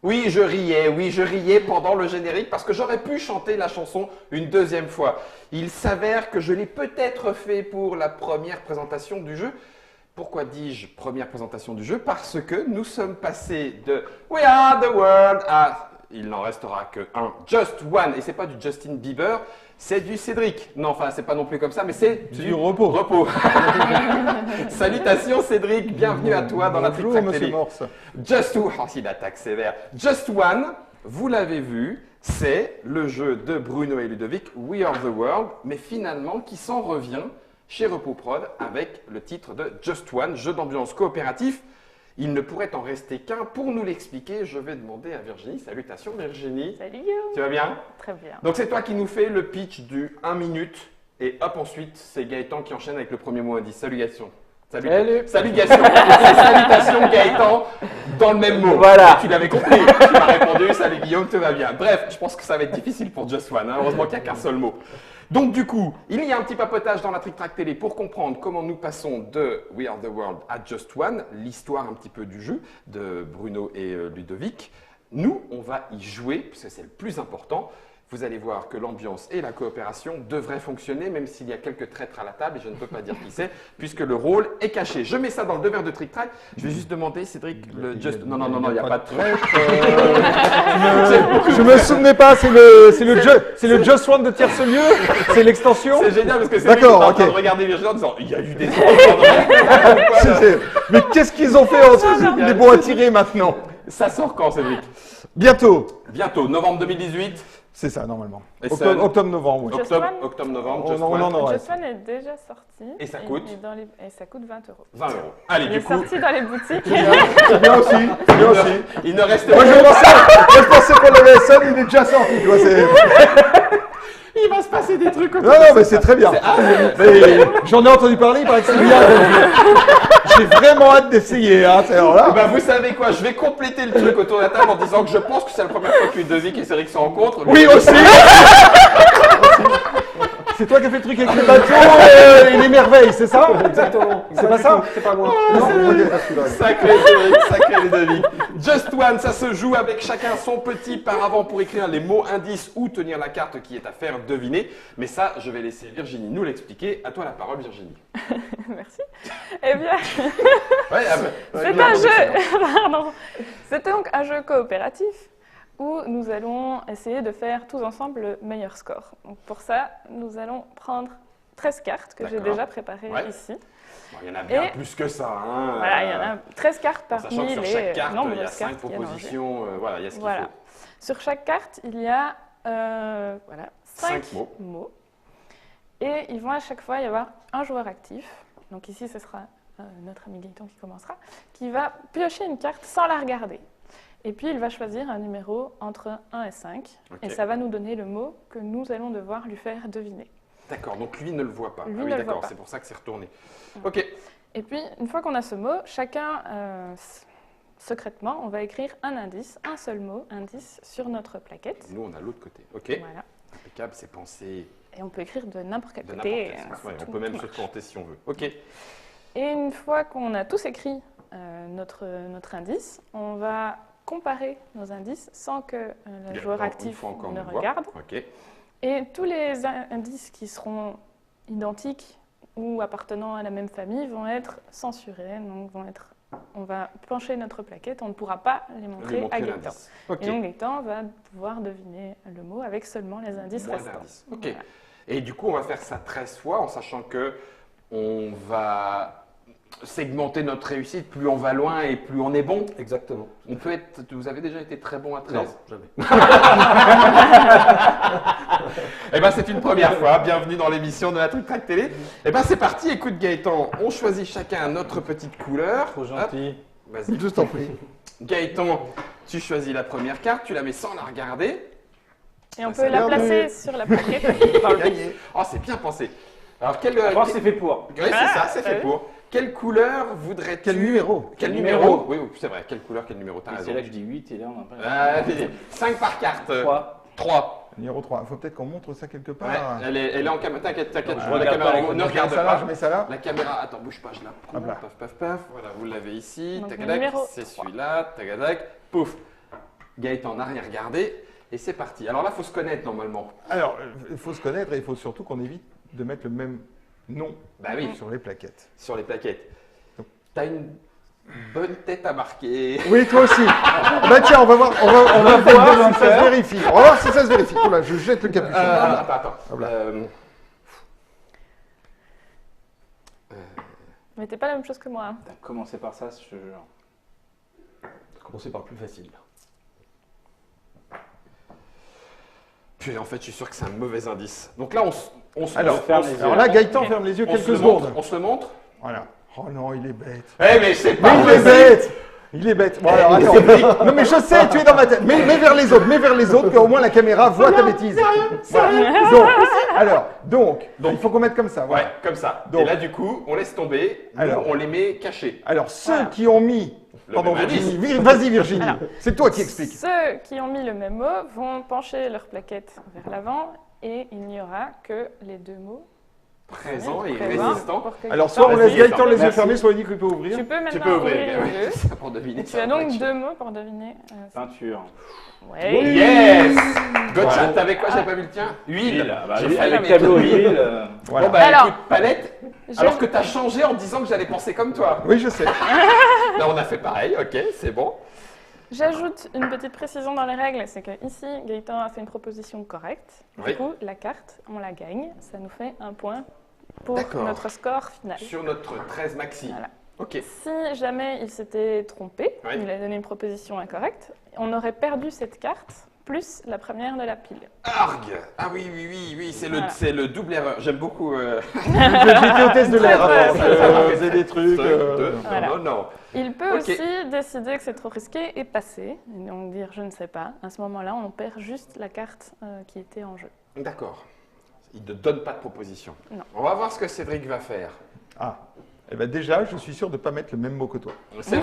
Oui, je riais pendant le générique parce que j'aurais pu chanter la chanson une deuxième fois. Il s'avère que je l'ai peut-être fait pour la première présentation du jeu. Pourquoi dis-je première présentation du jeu? Parce que nous sommes passés de We Are the World à, il n'en restera que un, Just One. Et c'est pas du Justin Bieber, c'est du Cédric. Non, enfin, c'est pas non plus comme ça, mais c'est du repos. Salutations Cédric, bienvenue à toi dans la Trick Track Monsieur Télé. Morse. Just One, oh, il attaque sévère. Just One, vous l'avez vu, c'est le jeu de Bruno et Ludovic, We Are the World, mais finalement qui s'en revient chez RepoProd avec le titre de Just One, jeu d'ambiance coopératif. Il ne pourrait en rester qu'un. Pour nous l'expliquer, je vais demander à Virginie. Salutations Virginie. Salut Guillaume. Tu vas bien? Très bien. Donc c'est toi qui nous fais le pitch du 1 minute et hop ensuite c'est Gaëtan qui enchaîne avec le premier mot indice. Salut Gaëtan. Salut Gaëtan. Salutations Gaëtan dans le même mot. Voilà. Tu l'avais compris. Tu m'as répondu. Salut Guillaume, tout va bien. Bref, je pense que ça va être difficile pour Just One. Hein. Heureusement qu'il n'y a qu'un seul mot. Donc du coup, il y a un petit papotage dans la Trick Track Télé pour comprendre comment nous passons de We Are the World à Just One, l'histoire un petit peu du jeu de Bruno et Ludovic. Nous, on va y jouer, puisque c'est le plus important. Vous allez voir que l'ambiance et la coopération devraient fonctionner, même s'il y a quelques traîtres à la table, et je ne peux pas dire qui c'est, puisque le rôle est caché. Je mets ça dans le devoir de Trick Track. Je vais juste demander, Cédric, le Just... Non, il n'y a pas de traître. Je me souvenais pas, c'est le Just One de tierce lieu. C'est l'extension. C'est génial parce que Cédric est en train de regarder Virginie en disant il y a eu des Mais qu'est-ce qu'ils ont fait ensuite? Il est bon à tirer maintenant. Ça sort quand, Cédric? Bientôt. Bientôt, novembre 2018. C'est ça, normalement. Et Octobre-novembre, oui. Octobre-novembre, On en aura. Just One est déjà sorti. Et ça coûte Et ça coûte 20 euros. 20 euros. Allez, Il est sorti dans les boutiques. C'est bien aussi. C'est bien aussi. Il ne reste Moi, je pensais qu'on l'avait seul, il est déjà sorti. Tu vois, il va se passer des trucs. Non, mais c'est très bien. J'en ai entendu parler, il paraît que c'est bien. J'ai vraiment hâte d'essayer. Hein, ben, vous savez quoi, je vais compléter le truc autour de la table en disant que je pense que c'est la première fois que Ludovic et Cédric se rencontrent. Oui, aussi. C'est toi qui as fait le truc avec les bateaux et les merveilles, c'est ça? Exactement. C'est pas ça? C'est pas moi. Sacré Cédric, sacré Ludovic. Just One, ça se joue avec chacun son petit paravent pour écrire les mots indices ou tenir la carte qui est à faire deviner. Mais ça, je vais laisser Virginie nous l'expliquer. À toi la parole, Virginie. Merci. Eh bien, c'est un jeu. Pardon. C'est donc un jeu coopératif où nous allons essayer de faire tous ensemble le meilleur score. Donc pour ça, nous allons prendre 13 cartes que j'ai déjà préparées ici. Bon, il y en a bien plus que ça. Hein. Voilà, il y en a 13 cartes parmi les chaque carte, nombres il y a de 5 cartes propositions. Voilà, il y a ce qu'il faut. Sur chaque carte, il y a 5 mots. Et il va à chaque fois y avoir un joueur actif. Donc ici, ce sera notre ami Gaëtan qui commencera, qui va piocher une carte sans la regarder. Et puis, il va choisir un numéro entre 1 et 5. Et ça va nous donner le mot que nous allons devoir lui faire deviner. D'accord, donc lui ne le voit pas. Lui oui, d'accord, c'est pour ça que c'est retourné. Ok. Et puis, une fois qu'on a ce mot, chacun, secrètement, on va écrire un indice, un seul mot, indice, sur notre plaquette. Nous, on a l'autre côté. Ok. Voilà. Impeccable, c'est pensé. Et on peut écrire de n'importe quel côté. On peut même se compter si on veut. Ok. Et une fois qu'on a tous écrit notre indice, on va comparer nos indices sans que le joueur actif ne regarde. Okay. Et tous les indices qui seront identiques ou appartenant à la même famille vont être censurés. Donc on va pencher notre plaquette, on ne pourra pas les montrer à Gaëtan. Okay. Et donc Gaëtan va pouvoir deviner le mot avec seulement les indices restants. Ok. Voilà. Et du coup, on va faire ça 13 fois en sachant que on va segmenter notre réussite, plus on va loin et plus on est bon. Exactement. On peut être. Vous avez déjà été très bon à 13? Non, jamais. Eh bien, c'est une première fois. Bienvenue dans l'émission de la Trick Track Télé. Eh bien, c'est parti. Écoute, Gaëtan, on choisit chacun notre petite couleur. Trop gentil. Vas-y. Je t'en prie. Gaëtan, tu choisis la première carte, tu la mets sans la regarder. Et on peut la placer sur la plaquette. Gagné. Oh, c'est bien pensé. Alors, c'est fait pour. Oui, c'est ça, c'est fait pour. Quelle couleur voudrais-tu? Quel numéro? Quel numéro? Oui, c'est vrai. Quelle couleur, quel numéro? T'as raison. C'est là que je dis 8 et là on a pas. 5 par carte. 3. Numéro 3. Il faut peut-être qu'on montre ça quelque part. Ouais, elle est en caméra. T'inquiète, je vois la caméra. caméra. Ne regarde pas. Je mets ça là. La caméra, attends, bouge pas, je la prends. Paf, paf, paf. Voilà, vous l'avez ici. Tagadac, c'est celui-là. Tagadac, pouf. Gaëtan n'a rien regardé. Et c'est parti. Alors là, il faut se connaître normalement. Alors, il faut se connaître et il faut surtout qu'on évite de mettre le même nom Bah oui, sur les plaquettes. sur les plaquettes. T'as une bonne tête à marquer. Oui, toi aussi. Bah tiens, on va voir, on va voir si ça se vérifie. On va voir si ça se vérifie. Oh là, je jette le capuchon. Attends. Hop là. Mais t'es pas la même chose que moi. Hein. T'as commencé par ça, je te jure. Commencer par le plus facile. Puis en fait, je suis sûr que c'est un mauvais indice. Donc là, on se Alors, ferme les yeux. alors là, Gaëtan ferme les yeux on se quelques le secondes. montre. On se le montre. Voilà. Oh non, il est bête. Eh mais c'est Mais pas il est possible. bête. Il est bête. Bon, alors, attends. Non mais je sais, tu es dans ma tête. Mais vers les autres, qu'au moins la caméra voit ta bêtise. Voilà. Donc, il faut qu'on mette comme ça. Voilà. Ouais, comme ça. Donc- Et là, du coup, on laisse tomber. Nous, Alors. on les met cachés. Alors, ceux Voilà. qui ont mis... Le Pardon, même Virginie. Vas-y, Virginie. Alors. C'est toi qui expliques. Ceux qui ont mis le même mot vont pencher leur plaquette vers l'avant et il n'y aura que les deux mots Présent et présents résistant. pour que Alors, Gaëtan- soit on laisse Vas-y, Gaëtan les yeux merci. fermés, soit il dit qu'il peut ouvrir. Tu peux maintenant Tu peux ouvrir. ouvrir Oui, les yeux. c'est ça pour deviner. Et tu as donc deux mots pour deviner. Peinture. Ouais. Yes Gotcha, Ouais. t'avais quoi? J'avais pas vu le tien? Huile. Bah, J'ai oui, failli avec mettre tableau huile. huile. Voilà. Bon bah Alors. écoute, palette. Je- Alors que t'as changé en disant que j'allais penser comme toi. Oui, je sais. Là, on a fait pareil. Ok, c'est bon. J'ajoute une petite précision dans les règles, c'est que ici Gaëtan a fait une proposition correcte. Oui. Du coup, la carte, on la gagne. Ça nous fait un point pour D'accord. notre score final. Sur notre 13 maxi. Voilà. Ok. Si jamais il s'était trompé, Oui. il a donné une proposition incorrecte, on aurait perdu cette carte plus la première de la pile. Arg. Ah oui, c'est Voilà. le double erreur. J'aime beaucoup. J'étais au test de l'air Très avant. bien, Je faisais des trucs. Voilà. Non. Il peut Ok. aussi décider que c'est trop risqué et passer, et donc dire je ne sais pas. À ce moment-là, on perd juste la carte qui était en jeu. D'accord. Il ne donne pas de proposition. Non. On va voir ce que Cédric va faire. Ah. Eh ben déjà, je suis sûr de ne pas mettre le même mot que toi. C'est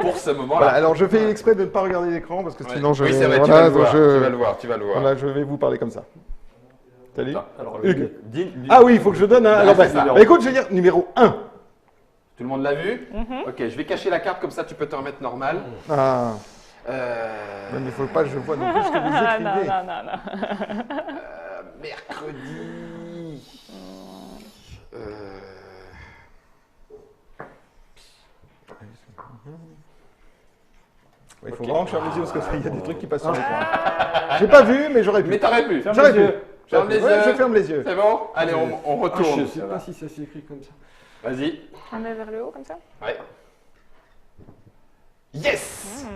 pour ce moment-là. Voilà, alors je fais exprès de ne pas regarder l'écran parce que Ouais. sinon je Oui, vais... c'est vrai, tu voilà, vas le donc voir. je- Tu vas le voir, tu vas le voir. Voilà, je vais vous parler comme ça. Salut. Alors, Hugues. dis- Ah oui, il faut que je donne un... Alors, c'est bah, ça. bah, écoute, je vais dire numéro 1. Tout le monde l'a vu? Mhm. Ok, je vais cacher la carte comme ça tu peux te remettre normal. Ah, Euh, ouais, mais il ne faut pas que je vois non plus ce que vous Ah, non, écrivez. non, non, non. mercredi. Ouais, il faut Ok. vraiment que je ferme les yeux parce qu'il y a des trucs qui passent sur l'écran. J'ai pas vu, mais j'aurais pu. Mais t'aurais pu. Ferme J'aurais les pu. yeux. Ferme les Ouais, yeux. je ferme les yeux. C'est bon? Allez, on Ah, retourne. je sais pas si ça s'écrit comme ça. Vas-y. On met vers le haut comme ça. Ouais. Yes!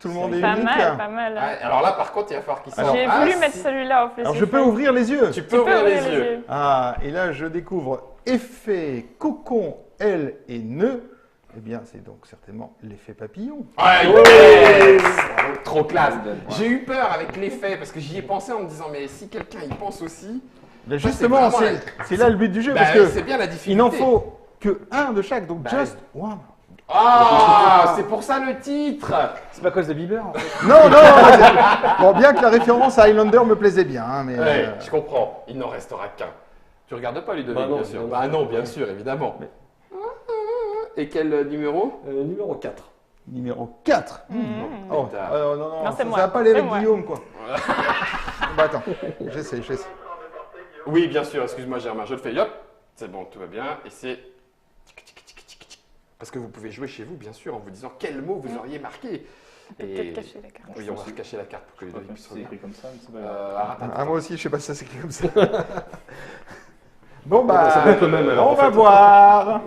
Tout le monde est Pas unique. mal, pas mal. Ouais, alors là, par contre, il va falloir qu'il sorte. Alors, J'ai Ah, voulu si. mettre celui-là en plus. Alors j'ai je peux failli. ouvrir les yeux. Tu peux ouvrir les yeux. Ah, et là je découvre effet cocon, aile et nœud. Eh bien, c'est donc certainement l'effet papillon. Ouais, yes! Trop classe. J'ai eu peur avec l'effet parce que j'y ai pensé en me disant, mais si quelqu'un y pense aussi. Mais justement, c'est vraiment c'est là le but du jeu, Bah, parce que c'est bien la difficulté. il n'en faut que un de chaque, donc Bah, just one. Ah, c'est pour ça le titre. C'est pas à cause de Bieber en fait. Non, bon, bien que la référence à Highlander me plaisait bien, hein, mais... Ouais, je comprends. Il n'en restera qu'un. Tu regardes pas Ludovic, Bah non, bien sûr. bien Bah sûr. non, bien sûr, évidemment. Et quel numéro? Numéro 4. Numéro 4. Oh, Pétard. non, Non, c'est ça moi. va pas aller C'est avec moi. Guillaume, quoi. Bah attends, j'essaie. Oui, bien sûr, excuse-moi Germain, je le fais. Hop, c'est bon, tout va bien. Et c'est... Parce que vous pouvez jouer chez vous, bien sûr, en vous disant quel mot vous auriez marqué. On peut peut-être cacher la carte. Oui, on va cacher la carte pour que Je sais pas Ludovic puisse si c'est regarder. écrit comme ça, mais c'est pas grave. Attends. Ah, moi aussi, je sais pas si ça s'écrit comme ça. Bon, bah, ça peut être le même, alors, on en va fait. voir.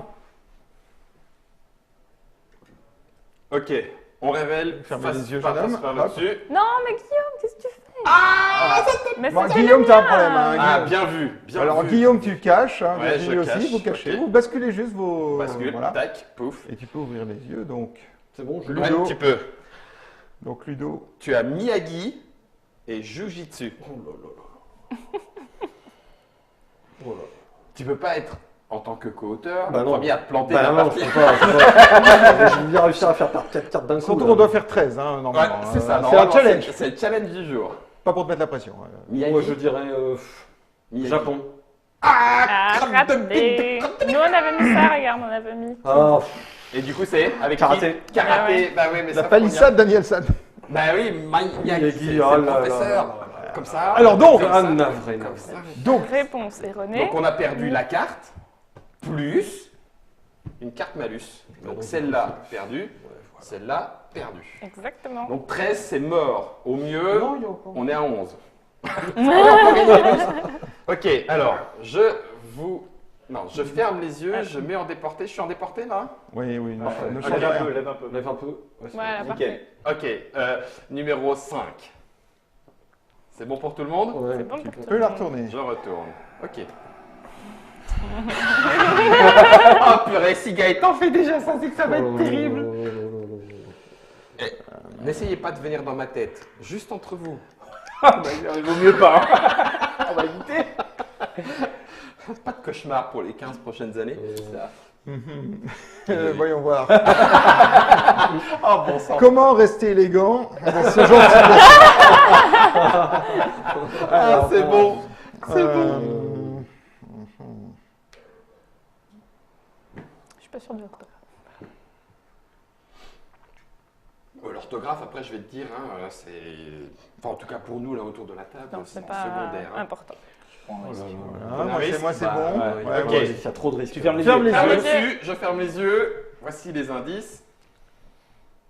Ok, on révèle. Fermez les yeux, jeune homme. Hop. dessus. Non, mais Guillaume, qu'est-ce que tu fais? Mais Bon, c'était Guillaume, le t'as un mien. problème. Hein, Ah, Guillaume. bien vu, bien Alors, vu. Guillaume, tu caches. Hein, Ouais, Virginie je aussi, cache, vous cachez. ok. Vous basculez juste vos... Bascule, Voilà. tac, pouf. Et tu peux ouvrir les yeux, donc... C'est bon, je Ludo. Ouais, tu peux. Donc, Ludo. Tu as Miyagi et Jujitsu. Oh là là là. Oh là. Tu peux pas être, en tant que co-auteur, Bah le non. premier à te planter Bah la non, partie. je peux pas. Je vais bien réussir à faire par 4 cartes d'un coup. Surtout là. qu'on doit faire 13, hein, Ouais, normalement. c'est ça. C'est un normalement, challenge. C'est le challenge du jour. Pas pour te mettre la pression. Miyagi. Moi, je dirais Miyagi. Japon. Ah, crotte de raté. Nous, on avait mis ça, regarde, on avait mis. Ah, Et du coup, c'est avec Karaté. qui Karaté. Ah ouais. Bah oui, mais La ça, palissade Daniel San. Bah oui, Miyagi, c'est le oh là là professeur. là là. Comme ça. Alors donc, comme ah, ça, navré, comme navré. ça. Donc, Réponse erronée. Donc on a perdu la carte, plus une carte malus. Donc celle-là perdue, celle-là perdue. Exactement. Donc 13 c'est mort. Au mieux, Non, il y a encore. on est à 11. On peut gagner plus. Ok, alors je ferme les yeux, je mets en déporté. Je suis en déporté là? oui, oui, ne Ok. change Lève un rien. peu, lève un peu. Lève un peu. Ouais, c'est Voilà, Nickel. parfait. Ok, numéro 5. C'est bon pour tout le monde? bon. Ouais, C'est bon tu pour peux- Tu peux la retourner. Je retourne. Ok. Oh purée, si Gaëtan fait déjà ça, c'est que ça va être terrible. N'essayez pas de venir dans ma tête, juste entre vous. Il vaut mieux pas. Hein. On va éviter. Pas de cauchemar pour les 15 prochaines années. Voyons voir. Oh bon sang. Comment rester élégant dans ce genre de situation? Ah, c'est bon. C'est bon. Je suis pas sûre de l'orthographe. L'orthographe, après, je vais te dire, hein, c'est. Enfin, en tout cas pour nous, là, autour de la table, Non, c'est c'est en pas secondaire. Hein. important. Oh là là. Ah, moi, c'est Bah, bon. ouais, Ouais, ok. ouais. Il y a trop de risques. Tu fermes les Ferme yeux. les Ferme yeux. dessus, je ferme les yeux. Voici les indices.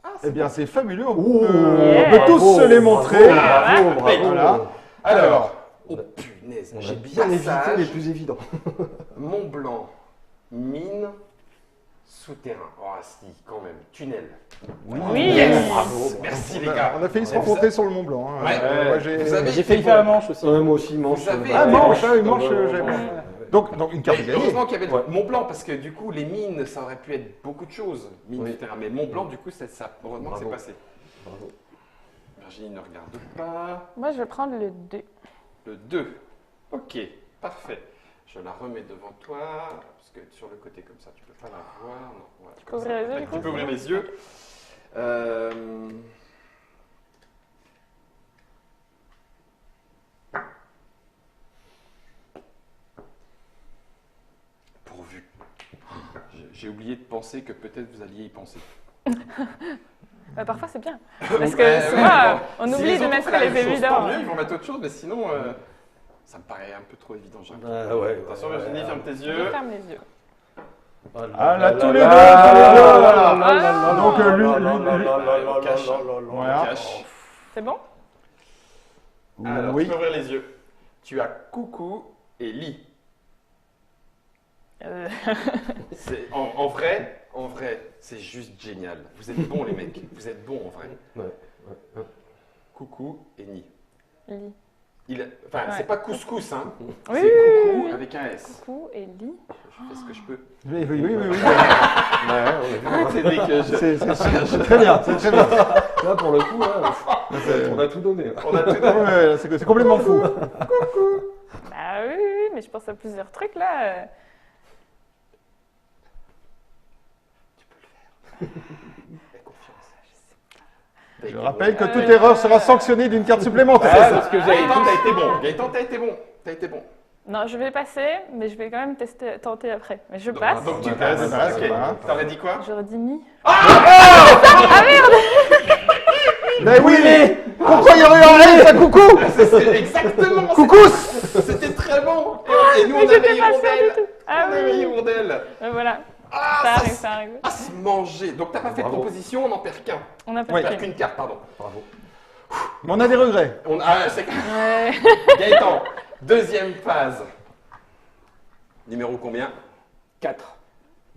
Ah, Eh bien, c'est fabuleux. On Ouh, peut tous bravo, se les montrer. Bravo, bravo. Voilà. Alors, oh punaise, On a j'ai bien évité passage, les plus évidents. Mont Blanc, mine, souterrain. Oh si, quand même, tunnel. Oui. Yes. Bravo. Merci les gars. On a failli se rencontrer sur le Mont Blanc. Hein. Ouais. Moi, Vous avez- J'ai failli faire la manche aussi. Ouais, moi aussi, manche. Vous avez- Ah, manche, Ouais. ah oui, manche, j'avais Ouais. pas. Donc une carte est gagnée. Heureusement qu'il y avait Ouais. le Mont Blanc parce que du coup les mines ça aurait pu être beaucoup de choses, mines Oui. du terrain. Mais Mont Blanc du coup ça heureusement que c'est Bravo. passé. Bravo. Virginie ne regarde pas. Moi, je vais prendre le 2. Le 2. Ok, parfait. Je la remets devant toi parce que sur le côté comme ça tu peux pas la voir. Non, voilà, peux comme ouvrir ça. les yeux, du Tu coup peux ouvrir les yeux. Pourvu. J'ai oublié de penser que peut-être vous alliez y penser. Parfois, c'est bien. Parce Parce que souvent, on oublie de mettre les Tant évidents. mieux, ils vont mettre autre chose, mais sinon, ça me paraît un peu trop évident. J'avoue. Ah ouais. Attention Virginie, ferme tes Je yeux. ferme les yeux. Ah là, tous les deux, Ah. Donc, lui, On cache. Voilà. On cache. C'est bon? Alors, oui. tu peux ouvrir les yeux. Tu as coucou et lit. En vrai, c'est juste génial. Vous êtes bons les mecs, vous êtes bons en vrai. Ouais. Coucou et ni. Lit. Enfin, Ouais. c'est pas couscous, hein. Oui, C'est oui, coucou oui. avec un S. Coucou et lit. Je fais ce que je peux. Oui, oui, oui, oui. Cédric, C'est très bien, c'est très bien. Là, pour le coup, on a tout donné. on a tout Ouais, ouais, c'est complètement fou. Bah oui, mais je pense à plusieurs trucs là. Je rappelle que toute erreur sera sanctionnée d'une carte supplémentaire. parce que Gaëtan, t'as été bon. Gaëtan, t'as été bon. Non, je vais passer, mais je vais quand même tenter après. Mais je passe. Donc tu bah, passes. bah, Ok. c'est pas. T'aurais dit quoi? J'aurais dit ni. Mais oui, mais pourquoi il y aurait un S à coucou? C'est exactement. Coucou. C'était très bon. Et nous, on j'étais avait pas sûre du Hirondelle. tout. Ah On avait oui. Hirondelle. Voilà. Ah, Ça ça arrive, ça arrive. Ah, se manger. Donc t'as pas fait de Bravo. proposition, on n'en perd qu'un. On a pas Oui. On perd fait. qu'une carte, pardon. Bravo. Mais on a des regrets. Ah, c'est Ouais. Gaëtan, deuxième phase. Numéro combien? 4.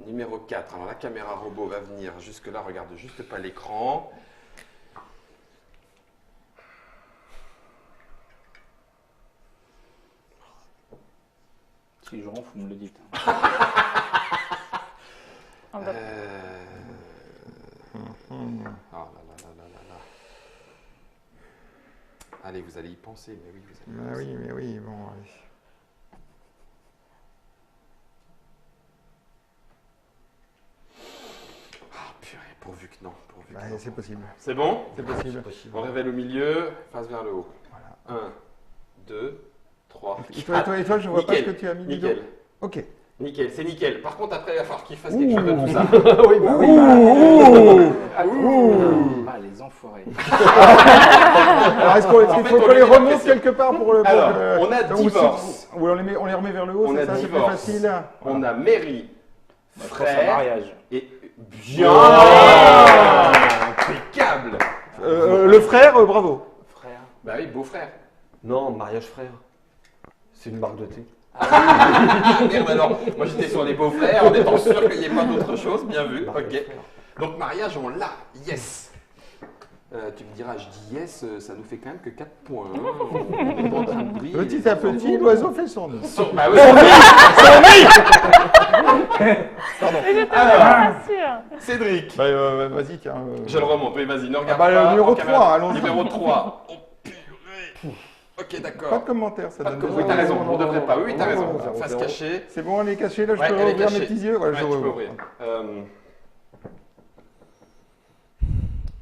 Numéro 4. Alors la caméra robot va venir jusque-là, regarde juste pas l'écran. Si je ronfle, vous me le dites. On va- Oh là là là là là là. Allez, vous allez y penser, mais oui, vous allez y penser. Mais oui, bon. allez. Ah, purée, pourvu que non. Pourvu que Bah, non. c'est possible. C'est bon? C'est possible. On révèle au milieu, face vers le haut. 1, 2, 3, Et toi, je vois pas ce que tu as mis. dis donc. Nickel. Ok. Nickel, c'est nickel. Par contre, après, il va falloir qu'il fasse quelque chose de tout ça. Oui, bah oui. Ah, les enfoirés. Alors, est-ce qu'il En fait, faut on qu'on lui les met la remonte pression. quelque part pour le... Alors, pour, on a ou divorce. on les remet vers le haut, On c'est a ça, c'est plus divorce. facile. On a mairie, Je pense à frère mariage. et bien. Impeccable. Le frère, bravo. Frère. Bah oui, beau-frère. Non, mariage frère. C'est une marque de thé. Ah merde alors, moi j'étais sur les beaux-frères en étant sûr qu'il n'y ait pas d'autre chose, bien vu, Mariage ok. frère. Donc mariage on l'a, yes. Tu me diras, je dis yes, ça nous fait quand même que 4 points. Hein. On est pas en train de briller, Petit les à enfants. petit, l'oiseau fait son nid. Bah oui, Mais j'étais Alors. pas sûre. Cédric, Bah, vas-y, tiens. je le remonte, oui vas-y, ne regarde bah, pas. le numéro en caméra. 3, allons-y. Numéro 3, oh purée. Ok d'accord. Pas de commentaire, ça Pas de donne com- Oui t'as raison, on non, devrait pas, oui t'as non, raison. non, Face 0-0. cachée. C'est bon, elle est cachée, là, je Ouais, peux elle est ouvrir mes cachée. petits yeux. Ouais, je tu peux rouvre. ouvrir.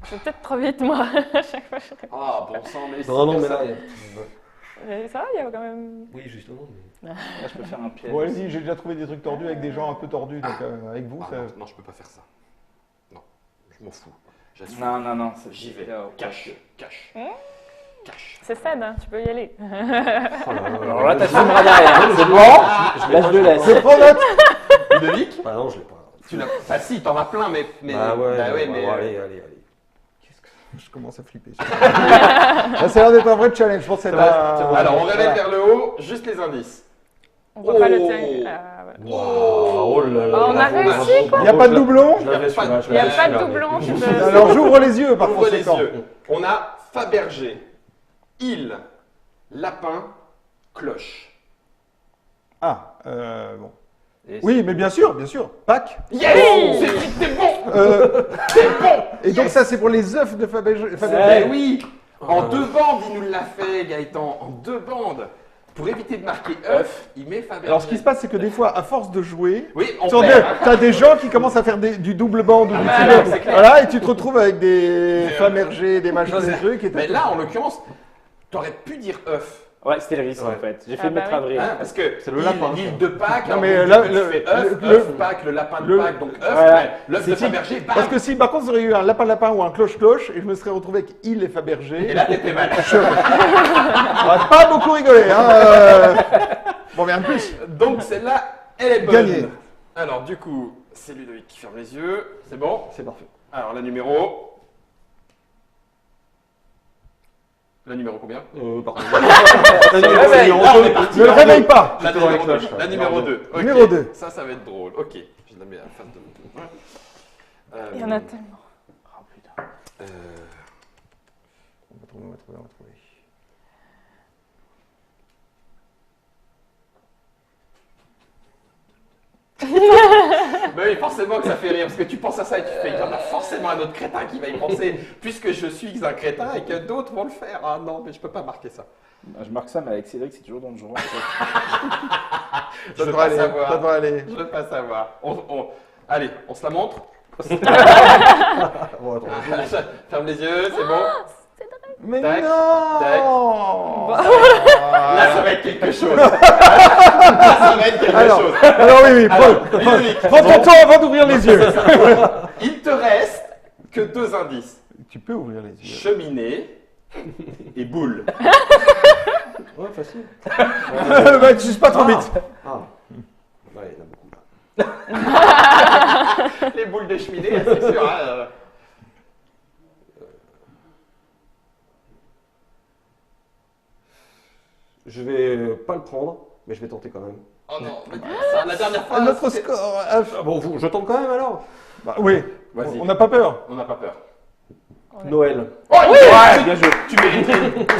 Je vais peut-être trop vite, moi. À chaque fois, je réponds. Ah bon sang, mais Non, non, mais là, Mais ça va, il y a quand même. oui, justement. Mais... Là, je peux faire un piège. Bon, allez-y, j'ai déjà trouvé des trucs tordus avec des gens un peu tordus, donc avec vous, Ah, ça... non, je peux pas faire ça. Non, je m'en fous. J'assume. Non, non, non. J'y vais. Oh, Cache, cache, cache. C'est Seb, hein, tu peux y aller. Oh là là. Alors là, t'as filmera derrière. C'est bon. Là, je le laisse. Je prends note. Ludovic, Ah non, je l'ai pas. tu l'as. Ah si, t'en as plein, mais. Bah ouais, mais. bon, allez, allez. Je commence à flipper. Là, ça a l'air d'être un vrai challenge, je pense que c'est Alors, on révèle vers le haut, juste les indices. On voit pas le Oh. tien. Ah, ouais. Oh là là. Oh, on a réussi, quoi. Il n'y a pas de doublon. Je l'avais celui-là, je Il n'y a l'avais pas de celui-là. doublon, tu peux. Alors, j'ouvre les yeux, par Ouvre les conséquent. yeux. On a Fabergé, île, lapin, cloche. Ah, bon. Et Oui, mais bien sûr, Pâques. Yes C'est t'es bon. C'est bon. Et donc, ça, c'est pour les œufs de Fabergé. Eh oui. En 2 bandes, il nous l'a fait, Gaëtan. En 2 bandes. Pour éviter de marquer œuf, il met Fabergé. Alors, ce qui se passe, c'est que des fois, à force de jouer, Oui, on perd. Hein. t'as des gens qui commencent à faire du double bande ou du bah, triple. c'est clair. Voilà, et tu te retrouves avec des Fabergé, des machins, des trucs. Et Mais là, en l'occurrence, t'aurais pu dire œuf. Ouais, c'était le risque en fait. J'ai fait Ah, le bah mettre oui. avril. Hein, parce que C'est le lapin, l'île ça. de Pâques, Non, alors, mais donc, là, tu le- fais œuf, le- œuf, Pâques, le lapin de le- Pâques, donc œuf, Ouais. ouais. L'œuf de C'est typique. Fabergé, bam. Parce que si par contre ça aurait eu un lapin-lapin ou un cloche-cloche et je me serais retrouvé avec il et Fabergé, Et là, t'étais mal. j'aurais pas beaucoup rigolé. Bon, mais en plus, Donc celle-là, elle est bonne. Gagné. Alors du coup, c'est Ludovic qui ferme les yeux. C'est bon? C'est parfait. Alors la numéro... La numéro combien? Pardon. Réveille. Là, on est parti. ne le réveille pas. La Plutôt dans les numéro 2. cloches, là. La numéro 2. Numéro 2. Ça va être drôle. Ok. Je la mets à la fin de... Il y en a tellement. Oh putain. On va trouver. Bah oui, forcément que ça fait rire, parce que tu penses à ça et tu fais, il y en a forcément un autre crétin qui va y penser, puisque je suis un crétin et que d'autres vont le faire. Ah non, mais je peux pas marquer ça. Ah, je marque ça, mais avec Cédric, c'est toujours dangereux. En fait. Je veux devrait pas aller, savoir. ça devrait aller. Je veux pas savoir. Allez, on se la montre. Bon, attends. Ferme les yeux, c'est bon. Mais Tac, non Là, ça va être quelque chose. Là, ça va être quelque chose. Alors oui, Alors, Ludovic, prends ton temps avant d'ouvrir les yeux. il te reste que 2 indices. Tu peux ouvrir les yeux. Cheminée et boule. Ouais, facile. Bah, tu suis pas trop vite. Ah. Ouais, il y en a beaucoup là. Les boules de cheminée, c'est sûr. Hein, Je vais pas le prendre, mais je vais tenter quand même. Oh non, mais ça, la dernière fois, Notre c'était- score. Ah bon, je tente quand même alors. Bah, oui, Vas-y. on n'a pas peur. On n'a pas peur. Noël. Oh, oui, Bien joué. tu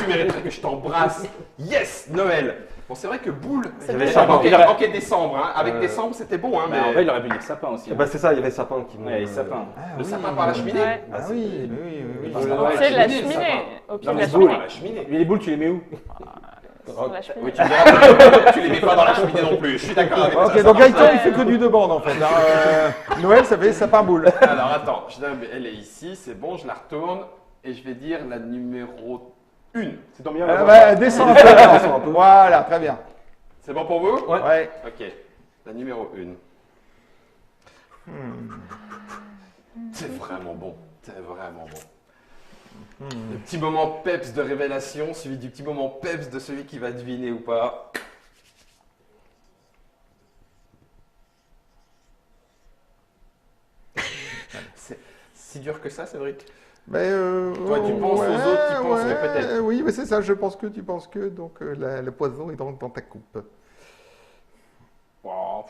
mériterais que je t'embrasse. Yes, Noël. Bon, c'est vrai que boule, J'avais il ça. manquait décembre. Hein. Avec décembre, c'était bon. Hein, Mais en mais vrai, il aurait pu dire sapin aussi. Eh ben, c'est ça, il y avait sapin qui m'ont. Ouais, les sapins. le sapin par la cheminée. Ouais. Ah oui, oui. Parce que Ouais, Au la pied de la cheminée, le cheminée. sapin. Au pied Non, de mais la boule cheminée. à la cheminée. Mais les boules, tu les mets où? Sur la cheminée. Oui, tu diras, tu les mets pas dans la cheminée non plus. Je suis d'accord avec Ok, ça. donc Gaëtan, Ouais. il fait que du deux bandes en fait. Noël, ça fait sapin boule. Alors attends, elle est ici, c'est bon, je la retourne et je vais dire la numéro 1. C'est ton bien. Descends un peu. Voilà, très bien. C'est bon pour vous? Ouais. Ouais. Ok. La numéro 1. C'est vraiment bon. C'est vraiment bon. Le petit moment peps de révélation, suivi du petit moment peps de celui qui va deviner ou pas. C'est si dur que ça, Cédric? Toi, tu penses aux autres qui penseraient peut-être. Oui, mais c'est ça, je pense que tu penses que, donc le poison est dans ta coupe. Wow.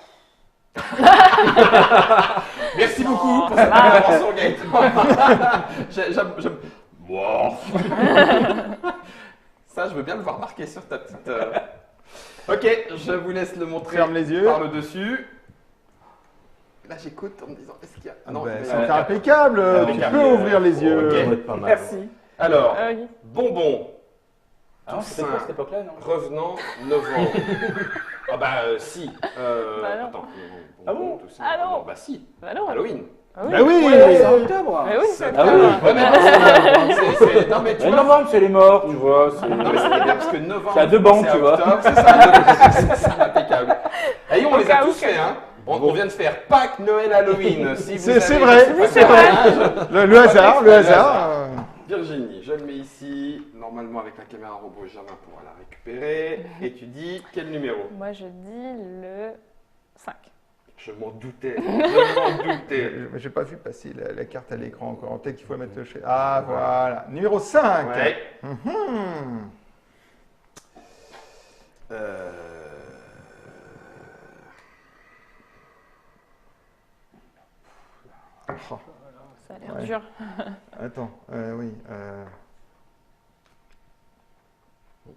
Merci beaucoup pour cette intervention, Gaëtan. Wow. Ça, je veux bien le voir marqué sur ta petite... Ok, je vous laisse le montrer. Ferme les yeux. Par le dessus. Là, j'écoute en me disant, est-ce qu'il y a... Ah non, Ben, mais- c'est impeccable, tu Impeccable. peux ouvrir les yeux. Ok. Ça va être pas mal. Merci. Alors, Ah oui. bonbon, Ah non, c'était quoi cette époque-là, non? revenant, novembre. Ah bah si. Bah non. Attends. Ah bon? tout ça. Ah non. Bah si. Bah non. Halloween. Ah oui. Bah oui, Ouais, c'est en octobre. Mais oui, c'est Ah oui. Ouais, mais non, non, mais tu Mais vois. novembre, c'est les morts, tu vois. Non, mais c'était bien parce que novembre. C'est à deux banques, c'est tu vois. octobre, c'est ça, c'est ça, impeccable. Et on les a Au tous cas où. fait, hein. On vient de faire Pâques, Noël, Halloween. Si vous C'est avez- vrai, pas c'est vrai. le hasard, le Le hasard. Virginie, je le mets ici. Normalement, avec la caméra robot, Germain pourra la récupérer. Et tu dis quel numéro? Moi, je dis le 5. Je m'en doutais. Je m'en doutais. J'ai pas vu passer la carte à l'écran encore. Peut-être qu'il faut la mettre chez. Ah, voilà. Numéro 5. Ouais. Mhm. Oh, Ça a l'air Ouais. dur. attends, oui.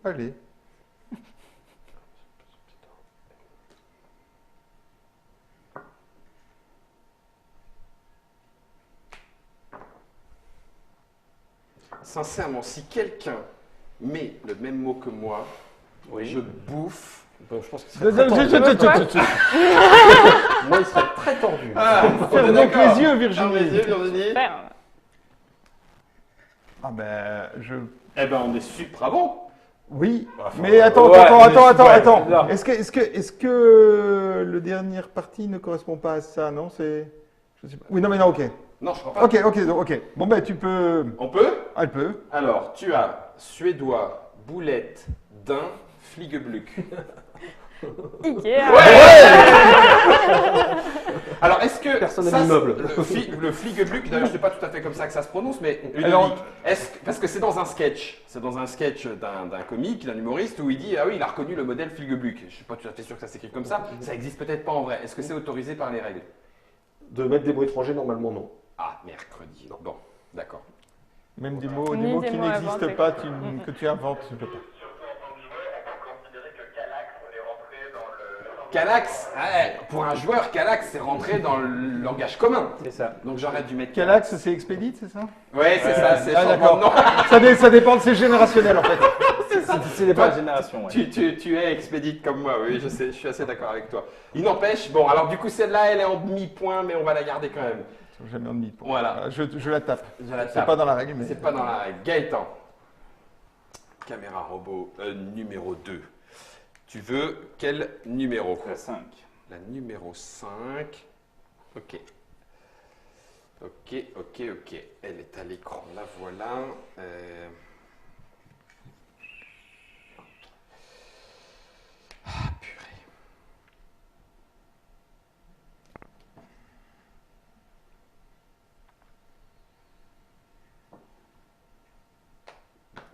Allez. Sincèrement, si quelqu'un met le même mot que moi, je bouffe. Je pense que Moi, il serait très tendu. Ah, Ferme donc les yeux, Virginie. Ferme les yeux, Virginie. Ferme. Ah ben, Eh ben, on est super bon. Oui, Enfin, mais attends. ouais, bizarre. Est-ce que le dernière partie ne correspond pas à ça, non? C'est... Je sais pas. Oui, non, mais non, ok. Non, je crois pas. Ok. Bon, ben, tu peux... On peut? Elle peut. Alors, tu as suédois, boulette, daim, fligebluck. Ikea. Alors, est-ce que Personne ça, n'a l'immeuble. le fligebluck, d'ailleurs, je sais pas tout à fait comme ça que ça se prononce, mais Alors- Ludovic, parce que c'est dans un sketch. C'est dans un sketch d'un comique, d'un humoriste, où il dit ah oui, il a reconnu le modèle fligebluck. Je suis pas tout à fait sûr que ça s'écrit comme ça. Ça existe peut-être pas en vrai. Est-ce que c'est autorisé par les règles? De mettre des mots étrangers, normalement, non. Ah, mercredi. Bon, d'accord. Même des mots, Ni des qui mots n'existent inventés. pas, que tu inventes, tu peux pas. Calax, pour un joueur, Calax, c'est rentré dans le langage commun. C'est ça. Donc j'arrête du mettre Calax, c'est Expédite, c'est ça? Ouais, c'est ça, c'est Ah, changement de nom. Ça dépend de ses générationnels, en fait. C'est des pas de génération, ouais. Tu es expédite comme moi, oui, je sais, je suis assez d'accord avec toi. Il n'empêche, bon, alors du coup, celle-là, elle est en demi-point, mais on va la garder quand même. Jamais en demi. Voilà. Je la tape. Je la C'est tape. pas dans la règle, mais... C'est pas dans la règle. Gaëtan, caméra robot numéro 2. Tu veux quel numéro? La 5. La numéro 5. Ok. Ok. Elle est à l'écran, la voilà. Ah, purée.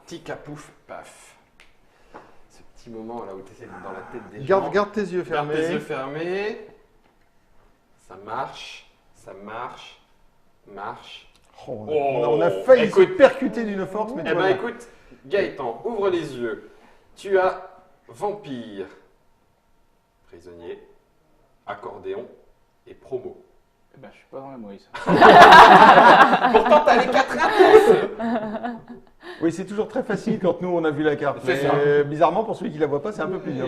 Petit capouf, paf. Ce petit moment là où tu essaies d'être dans la tête des gens. Garde tes yeux Garde fermés. tes yeux fermés. Ça marche. Oh, Oh, on a failli se écoute. percuter d'une force, mais Eh tout va ben bien. écoute, Gaëtan, ouvre les yeux. Tu as vampire, prisonnier, accordéon et promo. Eh ben, je suis pas dans la Moïse. Pourtant, t'as les 4 indices. Oui, c'est toujours très facile quand nous on a vu la carte. C'est Mais ça. bizarrement, pour celui qui la voit pas, c'est un peu plus dur.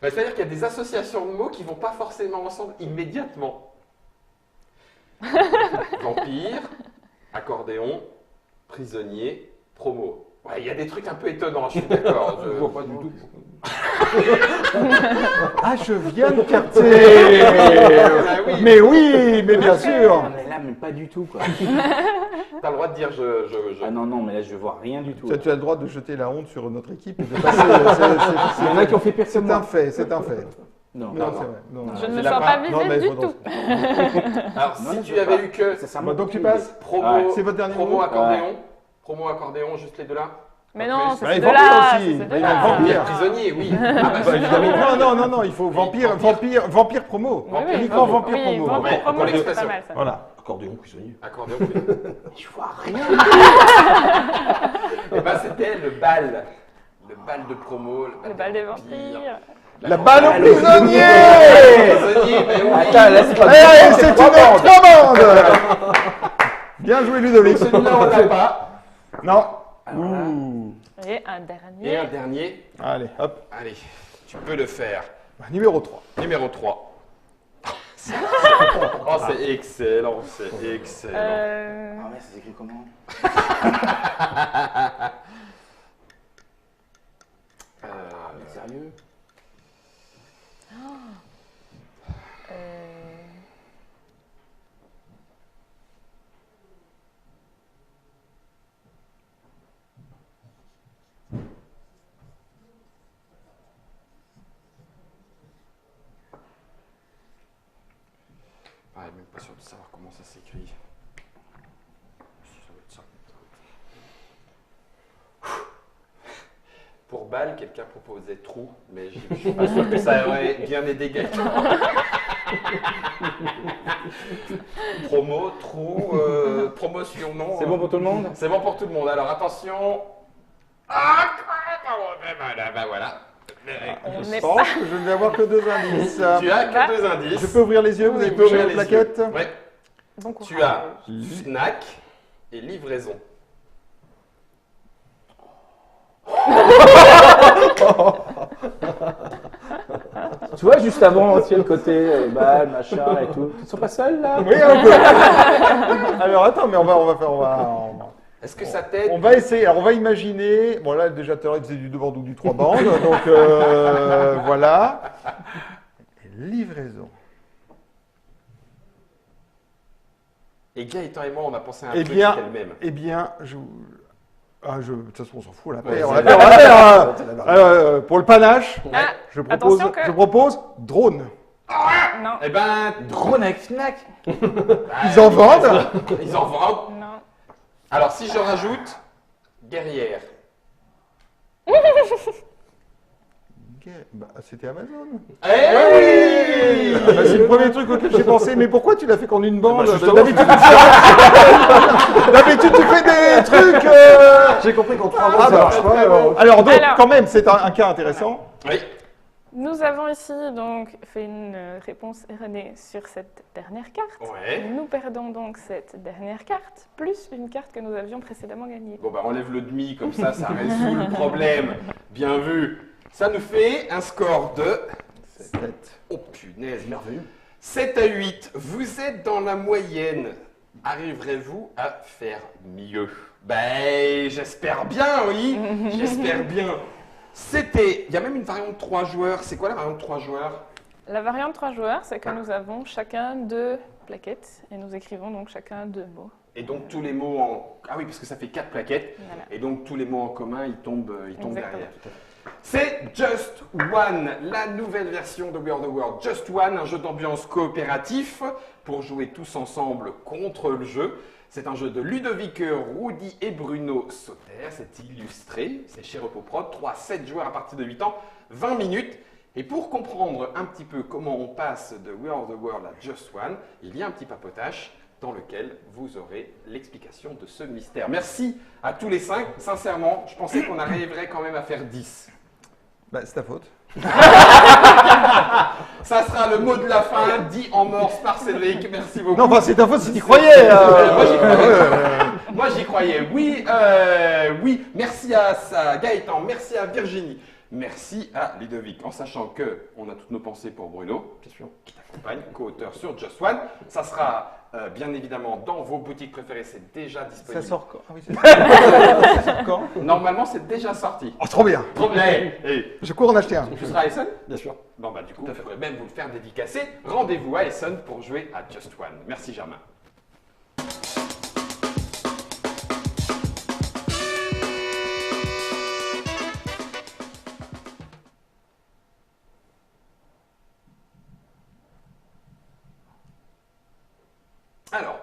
Bah, c'est-à-dire qu'il y a des associations de mots qui vont pas forcément ensemble immédiatement. Vampire, accordéon, prisonnier, promo. Ouais, il y a des trucs un peu étonnants, je suis d'accord. Je vois pas du tout. Ah, je viens de capter. Ah oui. Mais oui, mais bien sûr. Ah, mais là, mais pas du tout, quoi. T'as le droit de dire je. Ah non, non, mais là, je vois rien du tout. Tu as le droit de jeter la honte sur notre équipe et de passer. Il y en a qui ont fait pire que C'est moi. un fait, c'est un fait. Non, Non, non. c'est vrai. Non, Je ne c'est me la sens part- pas non, mais visée du faut tout. Alors, Non, si je tu veux avais pas. eu que Ça sert Bon, donc tu beaucoup. passes. promo, Ouais. C'est votre dernier promo mot accordéon, promo accordéon, juste les deux là. Mais Pas non, plus. c'est Bah, ces les deux-là. vampires c'est aussi. ces Mais deux-là. les vampires. Prisonnier, oui. Ah bah évidemment. Non, il faut vampire promo. Oui, oui, Uniquement oui, vampire oui, promo. vampire Ouais, promo, pour c'est pas l'expression. mal ça. Voilà. Accordéon prisonnier. Accordéon. Je vois rien. Et bah c'était le bal. Le bal de promo. Le bal des vampires. vampires. La balle aux Prisonnier, prisonniers. mais oui. Attends, là, c'est pas Eh, c'est une trois bandes. trois bandes. Bien joué Ludovic. Celui-là on l'a pas. Non. Alors là, Et un Et un dernier. dernier. Allez, hop. Allez, tu peux le faire. Numéro 3. Numéro 3. Oh, c'est excellent, c'est excellent. ah ouais, ça s'écrit comment Sérieux Ah, même pas sûr de savoir comment ça s'écrit. Ça doit être ça. Pour balle, quelqu'un proposait trou, mais je suis pas sûr que ça aurait bien aidé Gaëtan. Promo, trou, promotion, non. C'est bon pour tout le monde? C'est bon pour tout le monde. Alors attention. Ah, bah voilà. On Je n'est pense que je ne vais avoir que 2 indices. Tu as Bah. que 2 indices. Je peux ouvrir les yeux, vous avez Tu peux bougé ouvrir la les yeux. plaquette. Ouais. Bon courage. Tu as snack et livraison. Tu vois, juste avant, tu sais, le côté balle, machin et tout. Tu ne sens pas seul, là? Oui, un peu. Alors attends, mais on va Est-ce que ça t'aide? on va essayer. Alors on va imaginer. Bon là déjà tout à l'heure il faisait du 2 bandes ou du 3 bandes, donc voilà. Et livraison. Et Gaëtan et moi, on a pensé à un Eh truc bien, elle-même. eh bien, de toute façon on s'en fout, on la Ouais, paie, on c'est la paie, on la paie. Pour le panache, Ah, je propose drone. non, Eh ben, Drone avec Fnac. Ils en vendent. ils en vendent. non. Alors, si je rajoute guerrière. Bah, c'était Amazon. Eh oui. Bah, c'est le premier truc auquel j'ai pensé. Mais pourquoi tu l'as fait qu'en une bande? Bah, justement, D'habitude, tu fais des trucs. J'ai compris qu'en 3 mois, Ah, ça bah, marche pas. Alors, donc, Alors. quand même, c'est un cas intéressant. Oui. Nous avons ici donc fait une réponse erronée sur cette dernière carte. Ouais. Nous perdons donc cette dernière carte, plus une carte que nous avions précédemment gagnée. Bon, bah, enlève le demi, comme ça résout le problème. Bien vu. Ça nous fait un score de... Oh, punaise. Merveilleux. 7 à 8. Vous êtes dans la moyenne. Arriverez-vous à faire mieux? Ben, j'espère bien, oui. J'espère bien. Il y a même une variante de 3 joueurs. C'est quoi la variante de 3 joueurs? La variante 3 joueurs, c'est que nous avons chacun 2 plaquettes et nous écrivons donc chacun 2 mots. Et donc tous les mots en... Ah oui, parce que ça fait 4 plaquettes. Voilà. Et donc tous les mots en commun, ils tombent Exactement. derrière. C'est Just One, la nouvelle version de We Are the World. Just One, un jeu d'ambiance coopératif pour jouer tous ensemble contre le jeu. C'est un jeu de Ludovic Roudy et Bruno Sauter. C'est illustré, c'est chez Repoprod. 3-7 joueurs à partir de 8 ans, 20 minutes. Et pour comprendre un petit peu comment on passe de We Are the World à Just One, il y a un petit papotage dans lequel vous aurez l'explication de ce mystère. Merci à tous les 5. Sincèrement, je pensais qu'on arriverait quand même à faire 10. Bah, c'est ta faute. Ça sera le mot de la fin, dit en morse par Cédric. Merci beaucoup. Non, enfin, c'est ta faute si tu croyais. Moi, j'y croyais. Moi, j'y croyais. Oui, oui. Merci à Gaëtan, merci à Virginie, merci à Ludovic. En sachant que on a toutes nos pensées pour Bruno, bien sûr, qui t'accompagne, co-auteur sur Just One. Ça sera bien évidemment dans vos boutiques préférées, c'est déjà disponible. Ça sort quand? Ah oui, c'est ça. Ça sort quand? Normalement, c'est déjà sorti. Oh, trop bien. Trop bien. Hey, Je cours en acheter un. tu seras à Essen? Bien sûr. Bon, bah, du coup, je pourrais même vous le faire dédicacer. Rendez-vous à Essen pour jouer à Just One. Merci, Germain. Alors,